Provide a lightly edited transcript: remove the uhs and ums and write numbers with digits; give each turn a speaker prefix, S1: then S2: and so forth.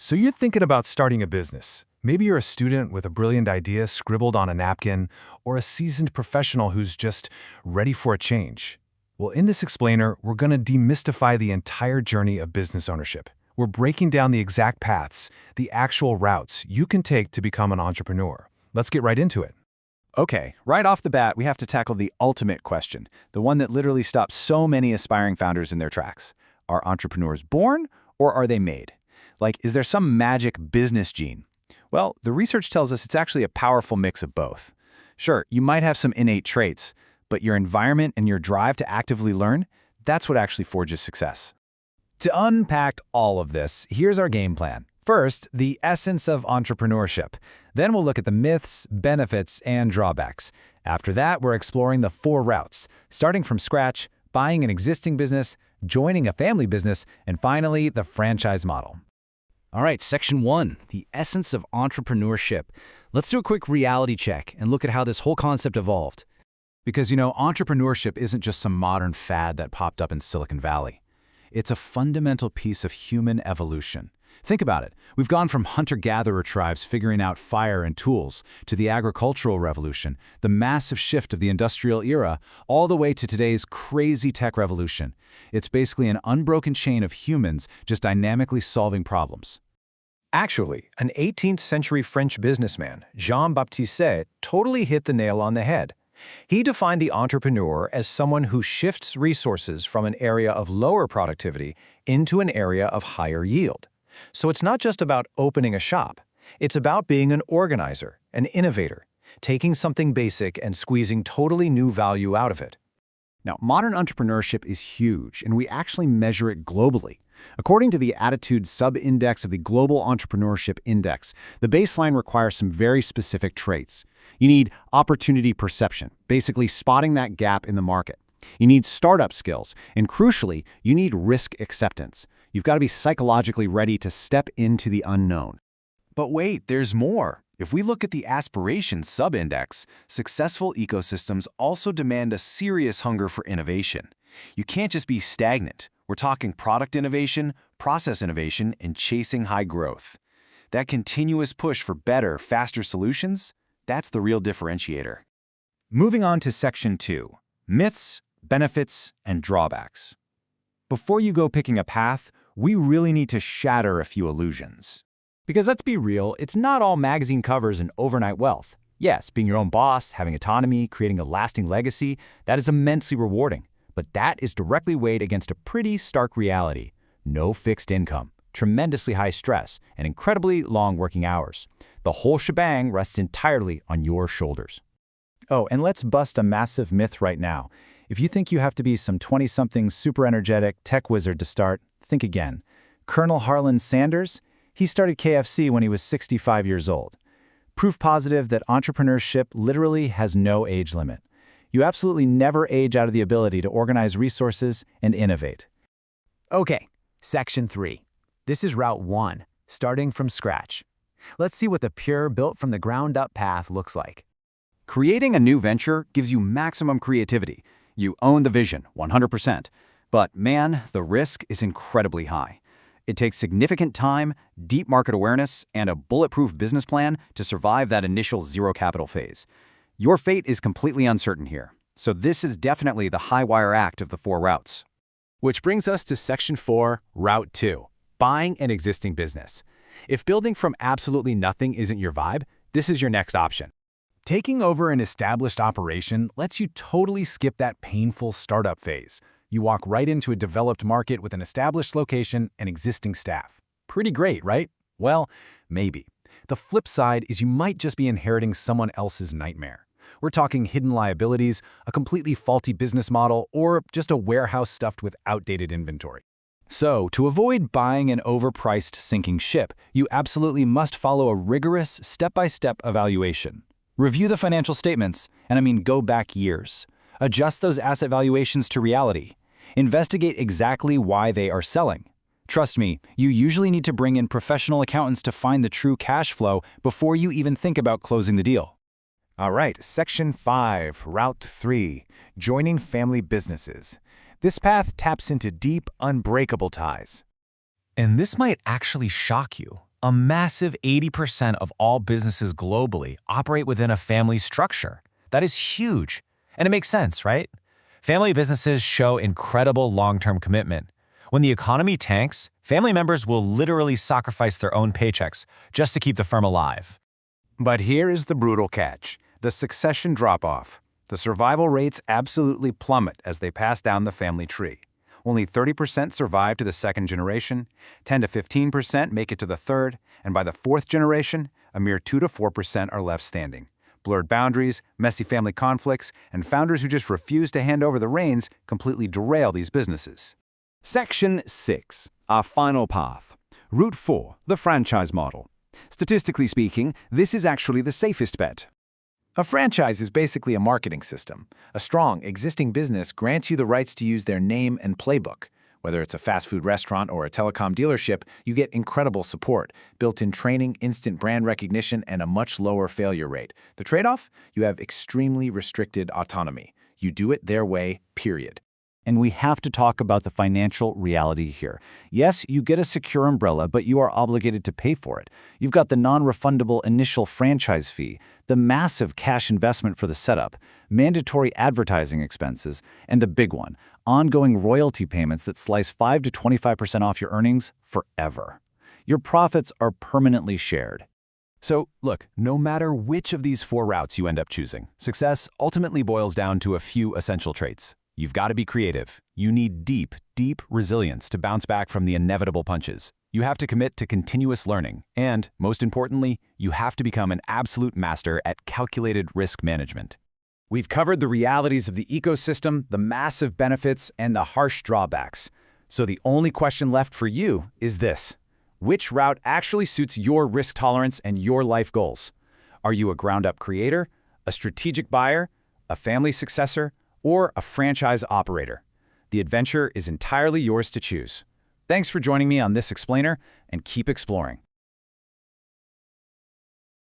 S1: So you're thinking about starting a business. Maybe you're a student with a brilliant idea scribbled on a napkin, or a seasoned professional who's just ready for a change. Well, in this explainer, we're going to demystify the entire journey of business ownership. We're breaking down the exact paths, the actual routes you can take to become an entrepreneur. Let's get right into it.
S2: Okay, right off the bat, we have to tackle the ultimate question, the one that literally stops so many aspiring founders in their tracks. Are entrepreneurs born, or are they made? Like, is there some magic business gene? Well, the research tells us it's actually a powerful mix of both. Sure, you might have some innate traits, but your environment and your drive to actively learn, that's what actually forges success.
S3: To unpack all of this, here's our game plan. First, the essence of entrepreneurship. Then we'll look at the myths, benefits, and drawbacks. After that, we're exploring the 4 routes, starting from scratch, buying an existing business, joining a family business, and finally, the franchise model.
S4: All right, Section 1, the essence of entrepreneurship. Let's do a quick reality check and look at how this whole concept evolved.
S2: Because, entrepreneurship isn't just some modern fad that popped up in Silicon Valley. It's a fundamental piece of human evolution. Think about it. We've gone from hunter-gatherer tribes figuring out fire and tools to the agricultural revolution, the massive shift of the industrial era, all the way to today's crazy tech revolution. It's basically an unbroken chain of humans just dynamically solving problems.
S5: Actually, an 18th century French businessman, Jean-Baptiste, totally hit the nail on the head. He defined the entrepreneur as someone who shifts resources from an area of lower productivity into an area of higher yield. So it's not just about opening a shop. It's about being an organizer, an innovator, taking something basic and squeezing totally new value out of it.
S2: Now, modern entrepreneurship is huge, and we actually measure it globally. According to the Attitude Sub-Index of the Global Entrepreneurship Index, the baseline requires some very specific traits. You need opportunity perception, basically spotting that gap in the market. You need startup skills, and crucially, you need risk acceptance. You've got to be psychologically ready to step into the unknown.
S6: But wait, there's more. If we look at the aspirations sub-index, successful ecosystems also demand a serious hunger for innovation. You can't just be stagnant. We're talking product innovation, process innovation, and chasing high growth. That continuous push for better, faster solutions, that's the real differentiator.
S3: Moving on to Section 2, myths, benefits, and drawbacks. Before you go picking a path, we really need to shatter a few illusions. Because let's be real, it's not all magazine covers and overnight wealth. Yes, being your own boss, having autonomy, creating a lasting legacy, that is immensely rewarding. But that is directly weighed against a pretty stark reality. No fixed income, tremendously high stress, and incredibly long working hours. The whole shebang rests entirely on your shoulders. Oh, and let's bust a massive myth right now. If you think you have to be some 20-something super energetic tech wizard to start, think again. Colonel Harlan Sanders? He started KFC when he was 65 years old. Proof positive that entrepreneurship literally has no age limit. You absolutely never age out of the ability to organize resources and innovate.
S7: Okay, Section 3. This is Route 1, starting from scratch. Let's see what the pure, built-from-the-ground-up path looks like.
S2: Creating a new venture gives you maximum creativity. You own the vision, 100%. But man, the risk is incredibly high. It takes significant time, deep market awareness, and a bulletproof business plan to survive that initial zero capital phase. Your fate is completely uncertain here, so this is definitely the high-wire act of the 4 routes.
S3: Which brings us to Section 4, Route 2, buying an existing business. If building from absolutely nothing isn't your vibe, this is your next option. Taking over an established operation lets you totally skip that painful startup phase. You walk right into a developed market with an established location and existing staff. Pretty great, right? Well, maybe. The flip side is you might just be inheriting someone else's nightmare. We're talking hidden liabilities, a completely faulty business model, or just a warehouse stuffed with outdated inventory. So, to avoid buying an overpriced sinking ship, you absolutely must follow a rigorous step-by-step evaluation. Review the financial statements, and I mean go back years. Adjust those asset valuations to reality. Investigate exactly why they are selling. Trust me, you usually need to bring in professional accountants to find the true cash flow before you even think about closing the deal. All right, Section 5, Route 3, joining family businesses. This path taps into deep, unbreakable ties.
S1: And this might actually shock you.
S3: A massive 80% of all businesses globally operate within a family structure. That is huge. And it makes sense, right? Family businesses show incredible long-term commitment. When the economy tanks, family members will literally sacrifice their own paychecks just to keep the firm alive.
S2: But here is the brutal catch: the succession drop-off. The survival rates absolutely plummet as they pass down the family tree. Only 30% survive to the second generation, 10 to 15% make it to the third, and by the fourth generation, a mere 2 to 4% are left standing. Blurred boundaries, messy family conflicts, and founders who just refuse to hand over the reins completely derail these businesses.
S8: Section 6, our final path. Route 4, the franchise model. Statistically speaking, this is actually the safest bet.
S5: A franchise is basically a marketing system. A strong, existing business grants you the rights to use their name and playbook. Whether it's a fast food restaurant or a telecom dealership, you get incredible support, built-in training, instant brand recognition, and a much lower failure rate. The trade-off? You have extremely restricted autonomy. You do it their way, period.
S2: And we have to talk about the financial reality here. Yes, you get a secure umbrella, but you are obligated to pay for it. You've got the non-refundable initial franchise fee, the massive cash investment for the setup, mandatory advertising expenses, and the big one, ongoing royalty payments that slice 5 to 25% off your earnings forever. Your profits are permanently shared.
S3: So, look, no matter which of these 4 routes you end up choosing, success ultimately boils down to a few essential traits. You've got to be creative. You need deep, deep resilience to bounce back from the inevitable punches. You have to commit to continuous learning. And, most importantly, you have to become an absolute master at calculated risk management.
S2: We've covered the realities of the ecosystem, the massive benefits, and the harsh drawbacks. So the only question left for you is this: which route actually suits your risk tolerance and your life goals? Are you a ground-up creator, a strategic buyer, a family successor, or a franchise operator? The adventure is entirely yours to choose. Thanks for joining me on this explainer, and keep exploring.